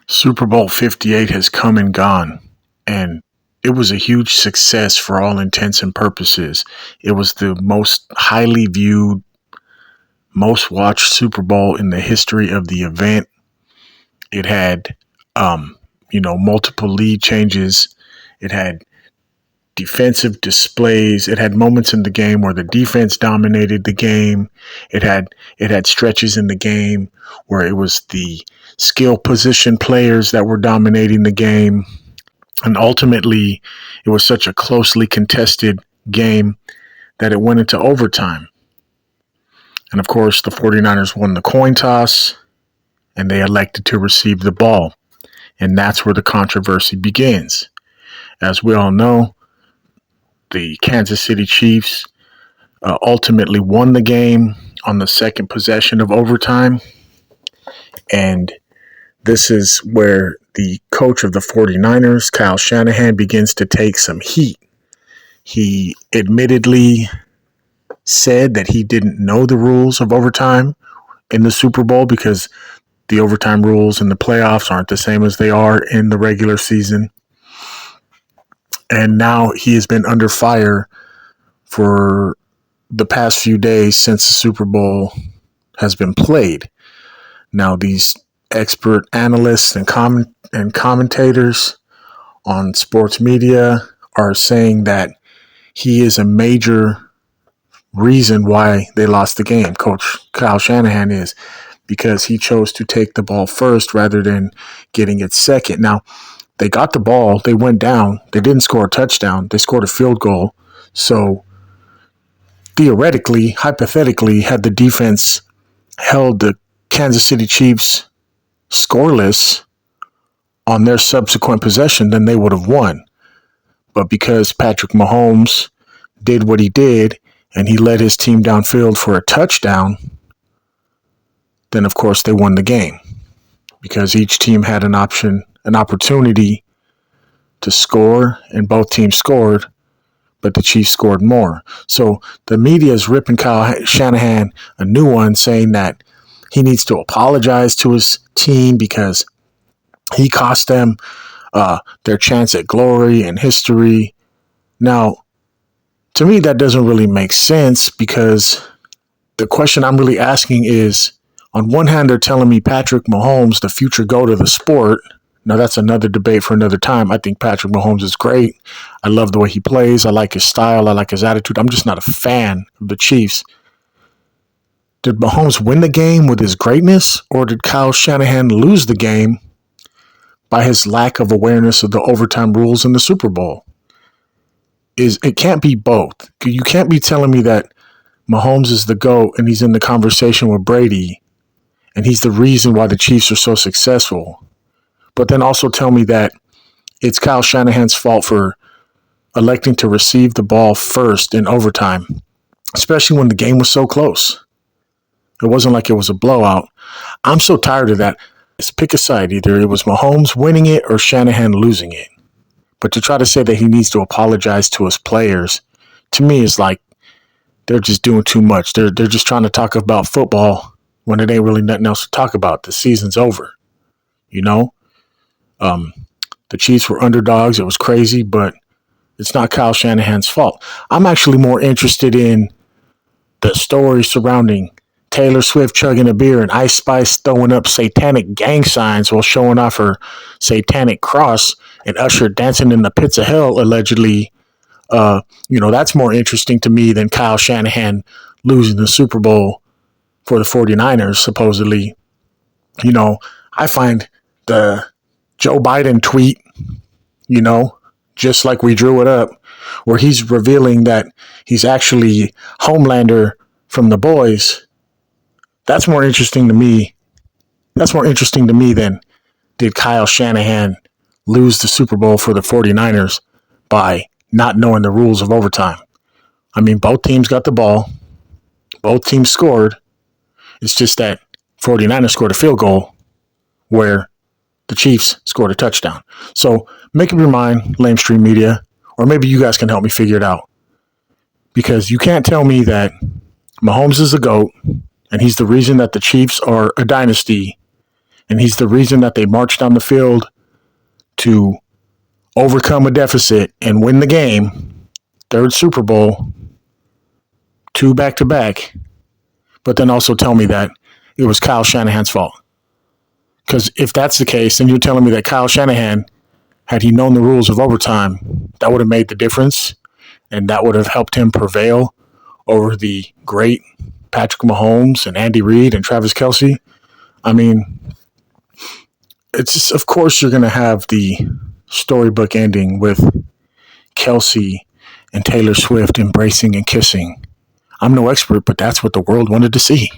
Super Bowl 58 has come and gone, and it was a huge success for all intents and purposes. It was the most highly viewed, most watched Super Bowl in the history of the event. It had, multiple lead changes. It had defensive displays. It had moments in the game where the defense dominated the game. It had stretches in the game where it was the skill position players that were dominating the game. And ultimately, it was such a closely contested game that it went into overtime. And of course, the 49ers won the coin toss and they elected to receive the ball. And that's where the controversy begins. As we all know, the Kansas City Chiefs ultimately won the game on the second possession of overtime. And this is where the coach of the 49ers, Kyle Shanahan, begins to take some heat. He admittedly said that he didn't know the rules of overtime in the Super Bowl because the overtime rules in the playoffs aren't the same as they are in the regular season. And now he has been under fire for the past few days since the Super Bowl has been played. Now, these expert analysts and commentators on sports media are saying that he is a major reason why they lost the game. Coach Kyle Shanahan is, because he chose to take the ball first rather than getting it second. Now, they got the ball, they went down, they didn't score a touchdown, they scored a field goal. So theoretically, hypothetically, had the defense held the Kansas City Chiefs scoreless on their subsequent possession, then they would have won. But because Patrick Mahomes did what he did and he led his team downfield for a touchdown, then of course they won the game because each team had an opportunity to score, and both teams scored, but the Chiefs scored more. So the media is ripping Kyle Shanahan a new one, saying that he needs to apologize to his team because he cost them their chance at glory and history. Now, to me, that doesn't really make sense because the question I'm really asking is, on one hand, they're telling me Patrick Mahomes, the future GOAT of the sport. Now, that's another debate for another time. I think Patrick Mahomes is great. I love the way he plays. I like his style. I like his attitude. I'm just not a fan of the Chiefs. Did Mahomes win the game with his greatness, or did Kyle Shanahan lose the game by his lack of awareness of the overtime rules in the Super Bowl? It can't be both. You can't be telling me that Mahomes is the GOAT and he's in the conversation with Brady and he's the reason why the Chiefs are so successful, but then also tell me that it's Kyle Shanahan's fault for electing to receive the ball first in overtime, especially when the game was so close. It wasn't like it was a blowout. I'm so tired of that. Let's pick a side. Either it was Mahomes winning it or Shanahan losing it. But to try to say that he needs to apologize to his players, to me, is like they're just doing too much. They're just trying to talk about football when it ain't really nothing else to talk about. The season's over. You know? The Chiefs were underdogs. It was crazy, but it's not Kyle Shanahan's fault. I'm actually more interested in the story surrounding Taylor Swift chugging a beer and Ice Spice throwing up satanic gang signs while showing off her satanic cross and Usher dancing in the pits of hell, allegedly. That's more interesting to me than Kyle Shanahan losing the Super Bowl for the 49ers, supposedly. I find the Joe Biden tweet, just like we drew it up, where he's revealing that he's actually Homelander from The Boys. That's more interesting to me. That's more interesting to me than did Kyle Shanahan lose the Super Bowl for the 49ers by not knowing the rules of overtime. I mean, both teams got the ball. Both teams scored. It's just that 49ers scored a field goal where the Chiefs scored a touchdown. So make up your mind, lamestream media, or maybe you guys can help me figure it out. Because you can't tell me that Mahomes is the GOAT and he's the reason that the Chiefs are a dynasty, and he's the reason that they marched down the field to overcome a deficit and win the game, third Super Bowl, 2 back-to-back, but then also tell me that it was Kyle Shanahan's fault. Because if that's the case, then you're telling me that Kyle Shanahan, had he known the rules of overtime, that would have made the difference, and that would have helped him prevail over the great Patrick Mahomes and Andy Reid and Travis Kelce. I mean, it's just, of course you're going to have the storybook ending with Kelce and Taylor Swift embracing and kissing. I'm no expert, but that's what the world wanted to see.